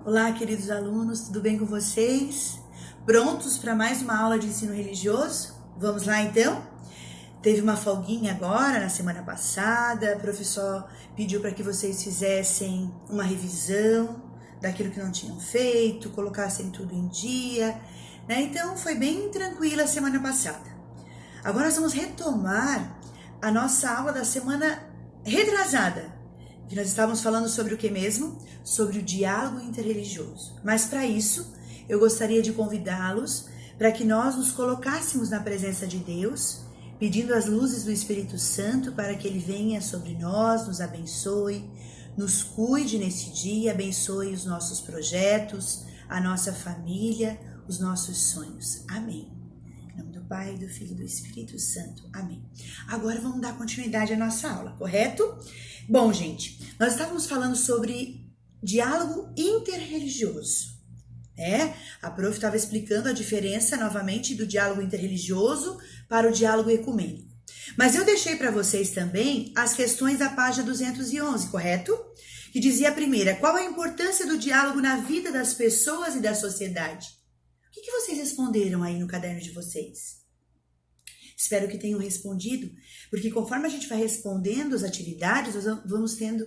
Olá, queridos alunos, tudo bem com vocês? Prontos para mais uma aula de ensino religioso? Vamos lá então? Teve uma folguinha agora, na semana passada, o professor pediu para que vocês fizessem uma revisão daquilo que não tinham feito, colocassem tudo em dia, né? Então foi bem tranquila a semana passada. Agora nós vamos retomar a nossa aula da semana retrasada, que nós estávamos falando sobre o que mesmo? Sobre o diálogo interreligioso. Mas para isso, eu gostaria de convidá-los para que nós nos colocássemos na presença de Deus, pedindo as luzes do Espírito Santo para que Ele venha sobre nós, nos abençoe, nos cuide nesse dia, abençoe os nossos projetos, a nossa família, os nossos sonhos. Amém. Em nome do Pai, do Filho e do Espírito Santo. Amém. Agora vamos dar continuidade à nossa aula, correto? Bom, gente, nós estávamos falando sobre diálogo interreligioso, né? A prof estava explicando a diferença, novamente, do diálogo interreligioso para o diálogo ecumênico. Mas eu deixei para vocês também as questões da página 211, correto? Que dizia a primeira: qual a importância do diálogo na vida das pessoas e da sociedade? O que vocês responderam aí no caderno de vocês? Espero que tenham respondido, porque conforme a gente vai respondendo as atividades, nós vamos tendo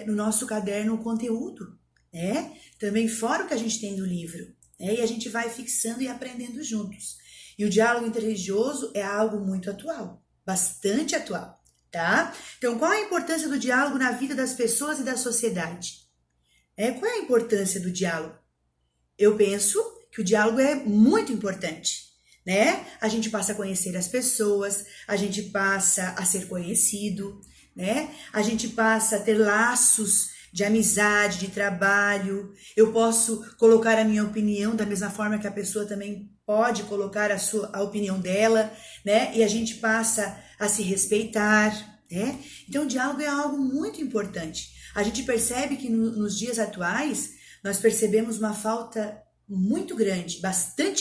no nosso caderno o conteúdo, né? Também fora o que a gente tem no livro, né? E a gente vai fixando e aprendendo juntos. E o diálogo interreligioso é algo muito atual, bastante atual, tá? Então, qual a importância do diálogo na vida das pessoas e da sociedade? Qual é a importância do diálogo? Eu penso que o diálogo é muito importante, né? A gente passa a conhecer as pessoas, a gente passa a ser conhecido, né? A gente passa a ter laços de amizade, de trabalho. Eu posso colocar a minha opinião da mesma forma que a pessoa também pode colocar a opinião dela, né? E a gente passa a se respeitar, né? Então, o diálogo é algo muito importante. A gente percebe que nos dias atuais, nós percebemos uma falta muito grande, bastante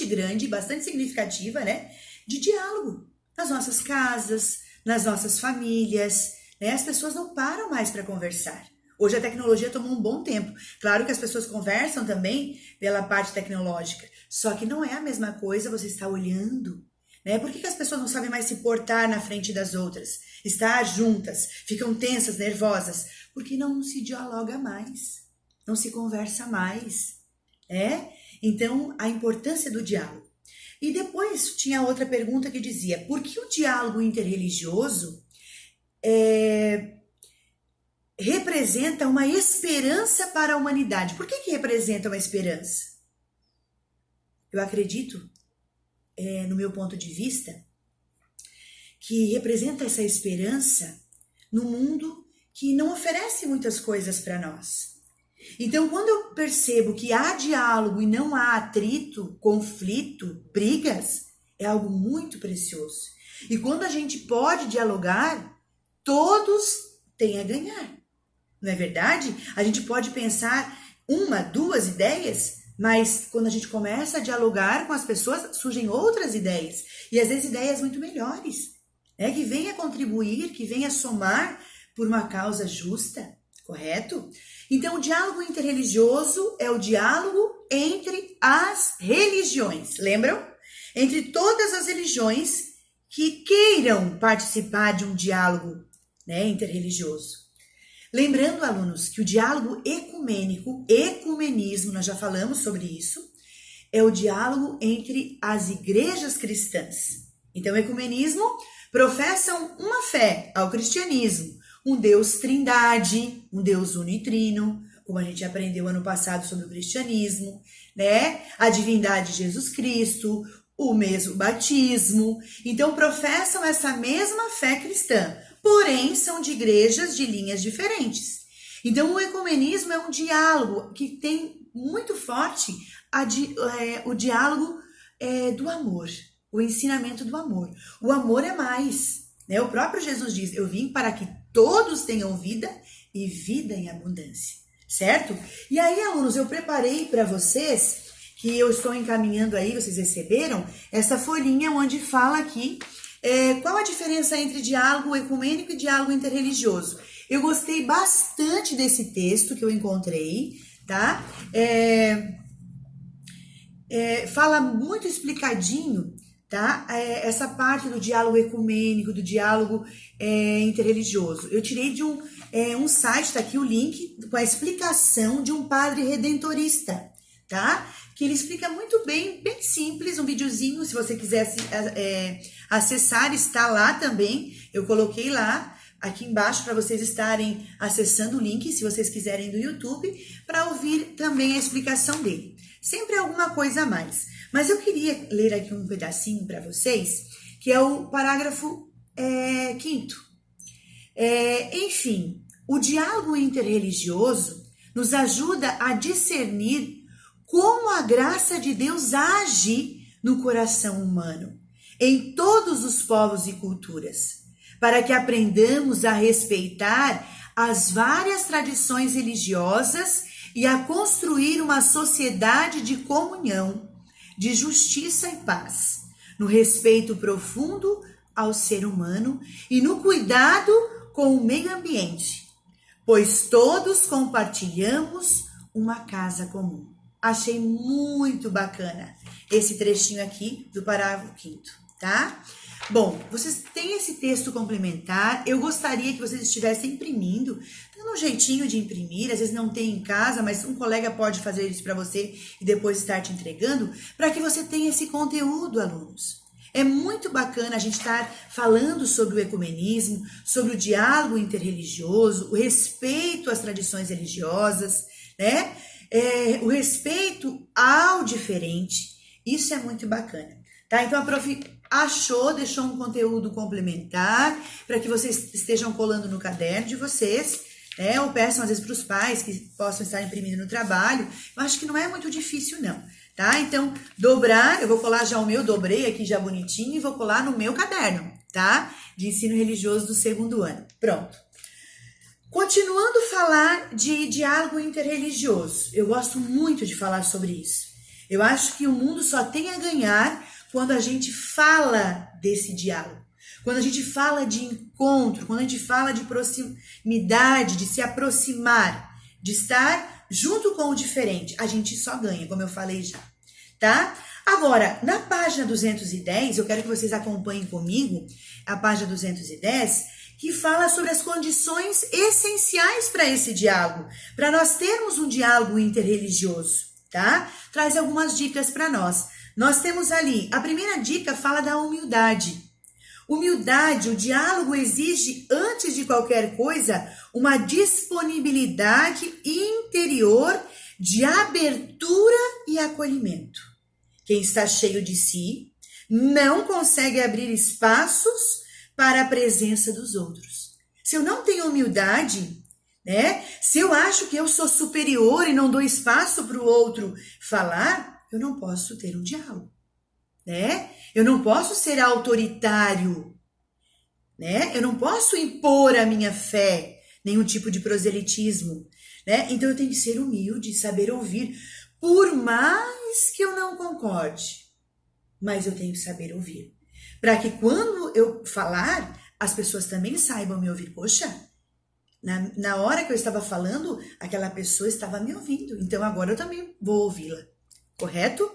significativa, né, de diálogo nas nossas casas, nas nossas famílias, né? As pessoas não param mais para conversar. Hoje a tecnologia tomou um bom tempo. Claro que as pessoas conversam também pela parte tecnológica, só que não é a mesma coisa você estar olhando, né? Por que as pessoas não sabem mais se portar na frente das outras? Estar juntas, ficam tensas, nervosas, porque não se dialoga mais, não se conversa mais, né? Então, a importância do diálogo. E depois tinha outra pergunta que dizia: por que o diálogo interreligioso representa uma esperança para a humanidade? Por que representa uma esperança? Eu acredito, no meu ponto de vista, que representa essa esperança no mundo que não oferece muitas coisas para nós. Então, quando eu percebo que há diálogo e não há atrito, conflito, brigas, é algo muito precioso. E quando a gente pode dialogar, todos têm a ganhar. Não é verdade? A gente pode pensar uma, duas ideias, mas quando a gente começa a dialogar com as pessoas, surgem outras ideias. E às vezes ideias muito melhores, né? Que venha contribuir, que venha somar por uma causa justa, correto? Então, o diálogo interreligioso é o diálogo entre as religiões, lembram? Entre todas as religiões que queiram participar de um diálogo, né, interreligioso. Lembrando, alunos, que o diálogo ecumênico, ecumenismo, nós já falamos sobre isso, é o diálogo entre as igrejas cristãs. Então, o ecumenismo professam uma fé ao cristianismo, um Deus trindade, um Deus unitrino, como a gente aprendeu ano passado sobre o cristianismo, né? A divindade de Jesus Cristo, o mesmo batismo. Então, professam essa mesma fé cristã, porém são de igrejas de linhas diferentes. Então, o ecumenismo é um diálogo que tem muito forte o diálogo do amor, o ensinamento do amor. O amor é mais, né? O próprio Jesus diz: eu vim para que todos tenham vida e vida em abundância, certo? E aí, alunos, eu preparei para vocês, que eu estou encaminhando aí, vocês receberam, essa folhinha onde fala aqui qual a diferença entre diálogo ecumênico e diálogo interreligioso. Eu gostei bastante desse texto que eu encontrei, tá? Fala muito explicadinho, tá? Essa parte do diálogo ecumênico, do diálogo interreligioso. Eu tirei de um site, tá aqui o link, com a explicação de um padre redentorista, tá? Que ele explica muito bem, bem simples, um videozinho, se você quiser acessar, está lá também. Eu coloquei lá, aqui embaixo, para vocês estarem acessando o link, se vocês quiserem, do YouTube, para ouvir também a explicação dele. Sempre alguma coisa a mais. Mas eu queria ler aqui um pedacinho para vocês, que é o parágrafo 5º. Enfim, o diálogo interreligioso nos ajuda a discernir como a graça de Deus age no coração humano, em todos os povos e culturas, para que aprendamos a respeitar as várias tradições religiosas e a construir uma sociedade de comunhão, de justiça e paz, no respeito profundo ao ser humano e no cuidado com o meio ambiente, pois todos compartilhamos uma casa comum. Achei muito bacana esse trechinho aqui do parágrafo 5º, tá? Bom, vocês têm esse texto complementar, eu gostaria que vocês estivessem imprimindo, dando um jeitinho de imprimir, às vezes não tem em casa, mas um colega pode fazer isso para você e depois estar te entregando, para que você tenha esse conteúdo, alunos. É muito bacana a gente estar falando sobre o ecumenismo, sobre o diálogo interreligioso, o respeito às tradições religiosas, né? O respeito ao diferente, isso é muito bacana, tá? Então a prof deixou um conteúdo complementar para que vocês estejam colando no caderno de vocês, né? Ou peçam às vezes para os pais que possam estar imprimindo no trabalho. Eu acho que não é muito difícil não, tá? Então dobrar, eu vou colar já o meu, dobrei aqui já bonitinho e vou colar no meu caderno, tá? De ensino religioso do 2º ano. Pronto. Continuando a falar de diálogo interreligioso, eu gosto muito de falar sobre isso. Eu acho que o mundo só tem a ganhar quando a gente fala desse diálogo, quando a gente fala de encontro, quando a gente fala de proximidade, de se aproximar, de estar junto com o diferente, a gente só ganha, como eu falei já, tá? Agora, na página 210, eu quero que vocês acompanhem comigo a página 210, que fala sobre as condições essenciais para esse diálogo, para nós termos um diálogo interreligioso, tá? Traz algumas dicas para nós. Nós temos ali, a primeira dica fala da humildade. Humildade, o diálogo exige, antes de qualquer coisa, uma disponibilidade interior de abertura e acolhimento. Quem está cheio de si não consegue abrir espaços para a presença dos outros. Se eu não tenho humildade, né? Se eu acho que eu sou superior e não dou espaço para o outro falar, eu não posso ter um diálogo, né? Eu não posso ser autoritário, né? Eu não posso impor a minha fé, nenhum tipo de proselitismo, né? Então eu tenho que ser humilde, saber ouvir, por mais que eu não concorde, mas eu tenho que saber ouvir. Para que quando eu falar, as pessoas também saibam me ouvir. Poxa, na hora que eu estava falando, aquela pessoa estava me ouvindo. Então agora eu também vou ouvi-la. Correto?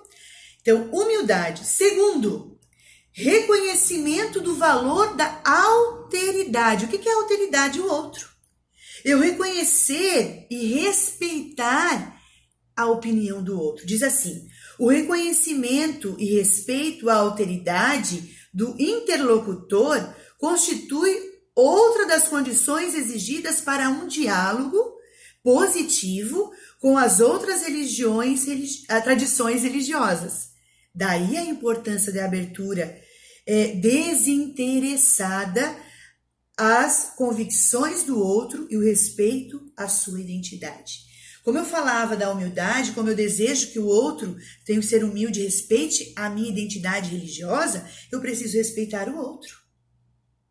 Então, humildade. Segundo, reconhecimento do valor da alteridade. O que é alteridade? O outro. Eu reconhecer e respeitar a opinião do outro. Diz assim, o reconhecimento e respeito à alteridade do interlocutor constitui outra das condições exigidas para um diálogo positivo com as outras tradições religiosas. Daí a importância da abertura desinteressada às convicções do outro e o respeito à sua identidade. Como eu falava da humildade, como eu desejo que o outro tenha que ser humilde e respeite a minha identidade religiosa, eu preciso respeitar o outro.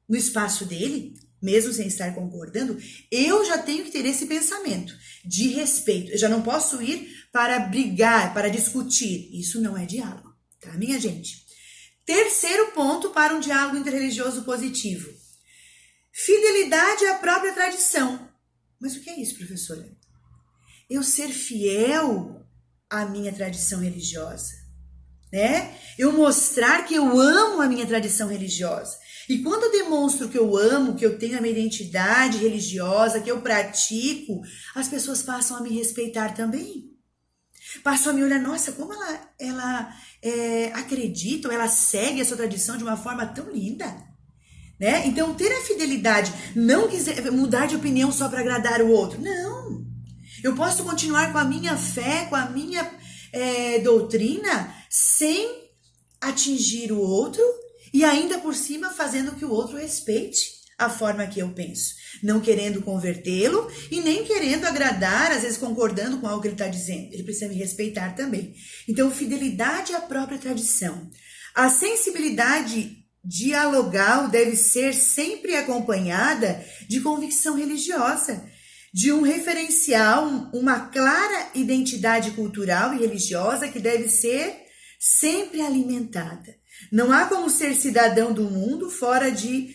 No espaço dele, mesmo sem estar concordando, eu já tenho que ter esse pensamento de respeito. Eu já não posso ir para brigar, para discutir. Isso não é diálogo, tá, minha gente? Terceiro ponto para um diálogo interreligioso positivo. Fidelidade à própria tradição. Mas o que é isso, professora? eu ser fiel à minha tradição religiosa, né? Eu mostrar que eu amo a minha tradição religiosa. E quando eu demonstro que eu amo, que eu tenho a minha identidade religiosa, que eu pratico, as pessoas passam a me respeitar também. Passam a me olhar, nossa, como ela acredita, ou ela segue a sua tradição de uma forma tão linda, né? Então, ter a fidelidade, não quiser mudar de opinião só para agradar o outro, não. Eu posso continuar com a minha fé, com a minha doutrina, sem atingir o outro e ainda por cima fazendo que o outro respeite a forma que eu penso. Não querendo convertê-lo e nem querendo agradar, às vezes concordando com algo que ele está dizendo. Ele precisa me respeitar também. Então, fidelidade à própria tradição. A sensibilidade dialogal deve ser sempre acompanhada de convicção religiosa, de um referencial, uma clara identidade cultural e religiosa que deve ser sempre alimentada. Não há como ser cidadão do mundo fora de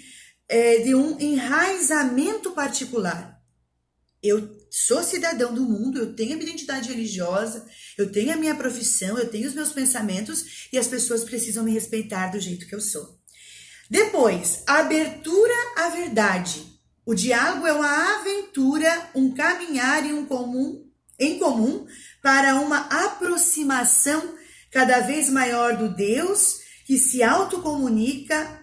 um enraizamento particular. Eu sou cidadão do mundo, eu tenho a minha identidade religiosa, eu tenho a minha profissão, eu tenho os meus pensamentos e as pessoas precisam me respeitar do jeito que eu sou. Depois, abertura à verdade. O diálogo é uma aventura, um caminhar em comum para uma aproximação cada vez maior do Deus que se autocomunica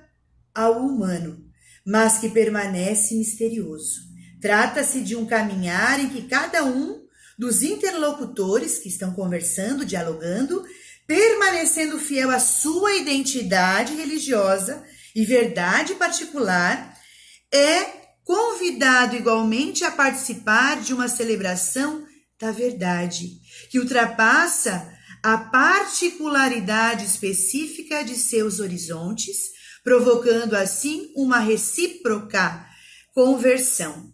ao humano, mas que permanece misterioso. Trata-se de um caminhar em que cada um dos interlocutores que estão conversando, dialogando, permanecendo fiel à sua identidade religiosa e verdade particular, é convidado igualmente a participar de uma celebração da verdade, que ultrapassa a particularidade específica de seus horizontes, provocando assim uma recíproca conversão.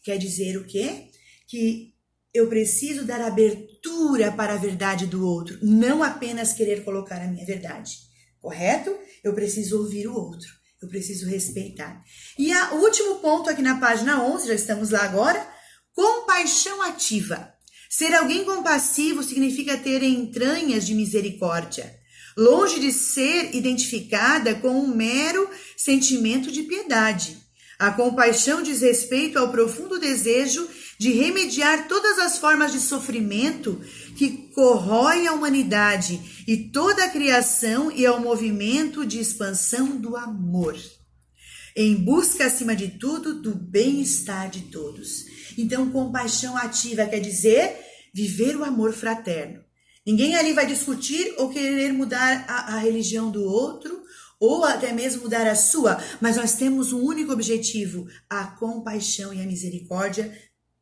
Quer dizer o quê? Que eu preciso dar abertura para a verdade do outro, não apenas querer colocar a minha verdade, correto? Eu preciso ouvir o outro, eu preciso respeitar. E o último ponto aqui na página 11, já estamos lá agora, compaixão ativa. Ser alguém compassivo significa ter entranhas de misericórdia, longe de ser identificada com um mero sentimento de piedade. A compaixão diz respeito ao profundo desejo de remediar todas as formas de sofrimento que corroem a humanidade e toda a criação e ao movimento de expansão do amor, em busca, acima de tudo, do bem-estar de todos. Então, compaixão ativa quer dizer viver o amor fraterno. Ninguém ali vai discutir ou querer mudar a religião do outro, ou até mesmo mudar a sua, mas nós temos um único objetivo, a compaixão e a misericórdia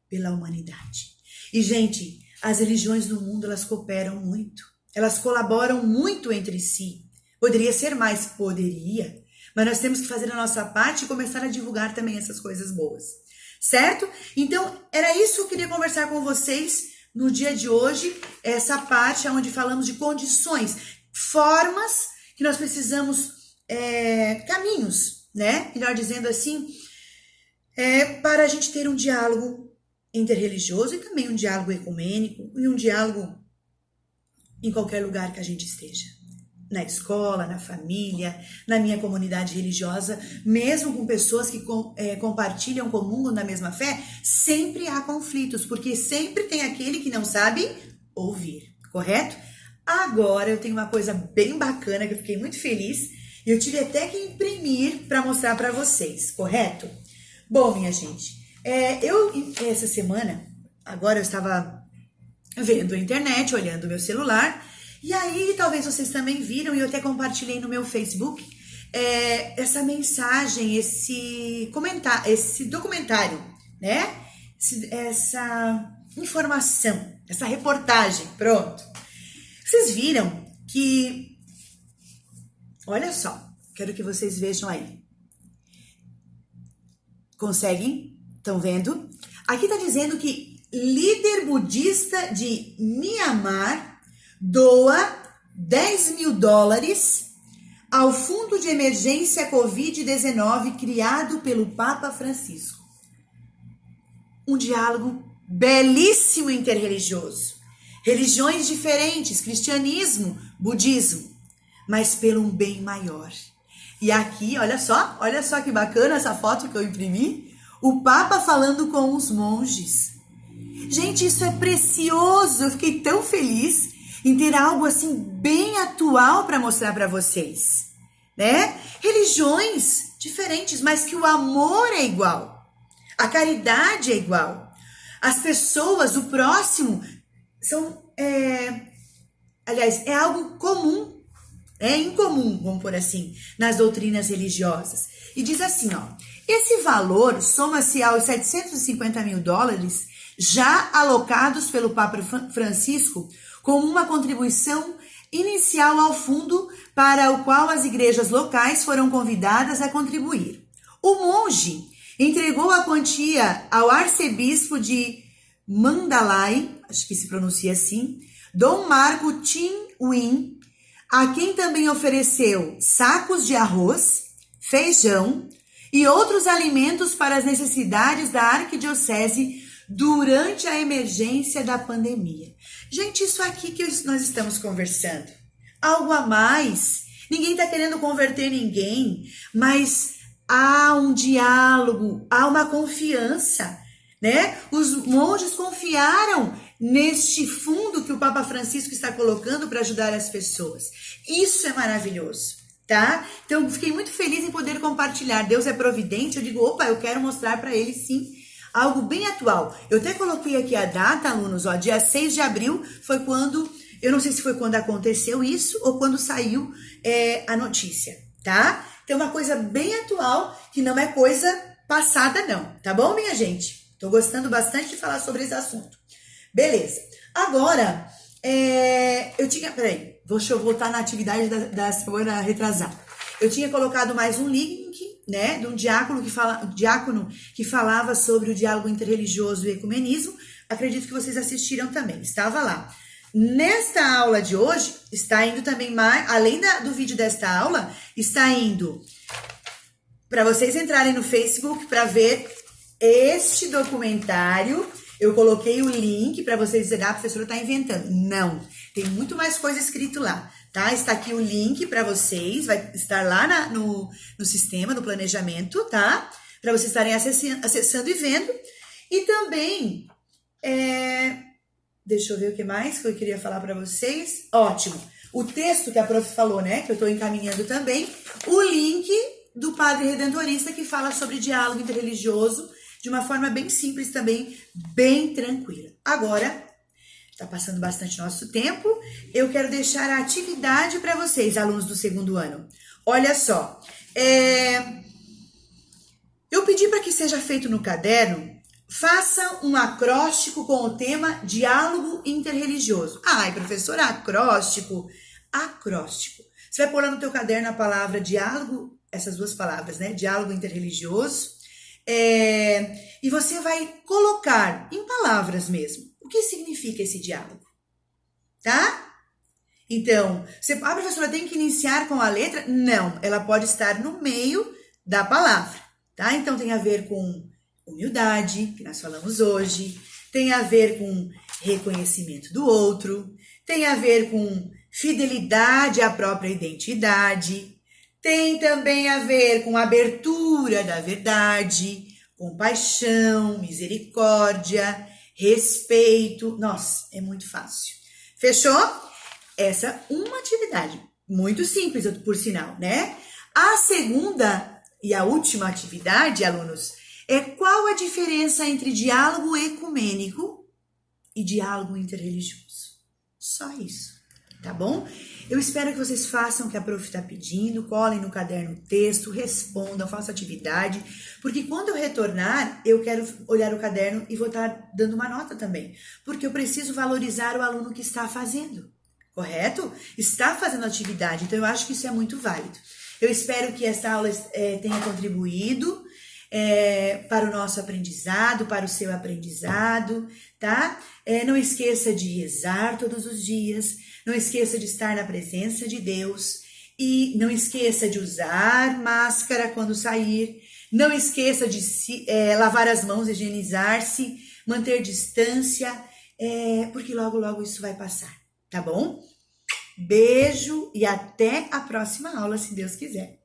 pela humanidade. E, gente, as religiões do mundo, elas cooperam muito, elas colaboram muito entre si. Poderia ser mais? Poderia, mas nós temos que fazer a nossa parte e começar a divulgar também essas coisas boas, certo? Então, era isso que eu queria conversar com vocês no dia de hoje, essa parte onde falamos de condições, formas que nós precisamos, caminhos, né? Melhor dizendo assim, para a gente ter um diálogo interreligioso e também um diálogo ecumênico e um diálogo em qualquer lugar que a gente esteja. Na escola, na família, na minha comunidade religiosa, mesmo com pessoas que compartilham, comungam na mesma fé, sempre há conflitos, porque sempre tem aquele que não sabe ouvir, correto? Agora eu tenho uma coisa bem bacana que eu fiquei muito feliz e eu tive até que imprimir para mostrar para vocês, correto? Bom, minha gente, essa semana, agora eu estava vendo a internet, olhando o meu celular, e aí talvez vocês também viram, e eu até compartilhei no meu Facebook, essa mensagem, esse documentário, né? Essa informação, essa reportagem, pronto. Vocês viram que, olha só, quero que vocês vejam aí. Conseguem? Estão vendo? Aqui está dizendo que líder budista de Mianmar doa $10 mil ao Fundo de Emergência Covid-19 criado pelo Papa Francisco. Um diálogo belíssimo interreligioso. Religiões diferentes, cristianismo, budismo, mas pelo um bem maior. E aqui, olha só que bacana essa foto que eu imprimi. O Papa falando com os monges. Gente, isso é precioso. Eu fiquei tão feliz em ter algo assim bem atual para mostrar para vocês, né? Religiões diferentes, mas que o amor é igual. A caridade é igual. As pessoas, o próximo, aliás, é algo comum, é incomum, vamos por assim, nas doutrinas religiosas. E diz assim, ó, esse valor soma-se aos $750 mil já alocados pelo Papa Francisco como uma contribuição inicial ao fundo para o qual as igrejas locais foram convidadas a contribuir. O monge entregou a quantia ao arcebispo de Mandalay, acho que se pronuncia assim, Dom Marco Tin Win, a quem também ofereceu sacos de arroz, feijão e outros alimentos para as necessidades da arquidiocese durante a emergência da pandemia. Gente, isso aqui que nós estamos conversando, algo a mais. Ninguém está querendo converter ninguém, mas há um diálogo, há uma confiança, né? Os monges confiaram neste fundo que o Papa Francisco está colocando para ajudar as pessoas. Isso é maravilhoso, tá? Então, eu fiquei muito feliz em poder compartilhar. Deus é providente. Eu digo, opa, eu quero mostrar para ele sim algo bem atual. Eu até coloquei aqui a data, alunos, ó, dia 6 de abril foi quando, eu não sei se foi quando aconteceu isso ou quando saiu a notícia, tá? Então, uma coisa bem atual, que não é coisa passada não, tá bom, minha gente? Tô gostando bastante de falar sobre esse assunto. Beleza. Agora, deixa eu voltar na atividade da semana retrasada. Eu tinha colocado mais um link, né, de um diácono que falava sobre o diálogo interreligioso e ecumenismo. Acredito que vocês assistiram também, estava lá. Nesta aula de hoje, está indo também mais, além do vídeo desta aula, está indo para vocês entrarem no Facebook para ver este documentário. Eu coloquei o link para vocês dizerem, a professora está inventando. Não, tem muito mais coisa escrito lá, tá? Está aqui o link para vocês, vai estar lá no sistema, no planejamento, tá? Para vocês estarem acessando e vendo. E também, deixa eu ver o que mais que eu queria falar para vocês. Ótimo, o texto que a prof falou, né? Que eu estou encaminhando também. O link do Padre Redentorista que fala sobre diálogo interreligioso de uma forma bem simples também, bem tranquila. Agora, está passando bastante nosso tempo, eu quero deixar a atividade para vocês, alunos do segundo ano. Olha só, eu pedi para que seja feito no caderno, faça um acróstico com o tema diálogo interreligioso. Ai, professora, acróstico. Você vai pôr lá no teu caderno a palavra diálogo, essas duas palavras, né? Diálogo interreligioso. E você vai colocar em palavras mesmo o que significa esse diálogo, tá? Então, a professora tem que iniciar com a letra? Não, ela pode estar no meio da palavra, tá? Então, tem a ver com humildade, que nós falamos hoje, tem a ver com reconhecimento do outro, tem a ver com fidelidade à própria identidade, tem também a ver com abertura da verdade, compaixão, misericórdia, respeito. Nossa, é muito fácil. Fechou? Essa é uma atividade muito simples, por sinal, né? A segunda e a última atividade, alunos, é qual a diferença entre diálogo ecumênico e diálogo interreligioso. Só isso, tá bom? Eu espero que vocês façam o que a prof está pedindo, colhem no caderno o texto, respondam, façam atividade, porque quando eu retornar, eu quero olhar o caderno e vou estar dando uma nota também, porque eu preciso valorizar o aluno que está fazendo, correto? Está fazendo atividade, então eu acho que isso é muito válido. Eu espero que essa aula tenha contribuído para o nosso aprendizado, para o seu aprendizado, tá? Não esqueça de rezar todos os dias, não esqueça de estar na presença de Deus e não esqueça de usar máscara quando sair, não esqueça de lavar as mãos, higienizar-se, manter distância, porque logo, logo isso vai passar, tá bom? Beijo e até a próxima aula, se Deus quiser.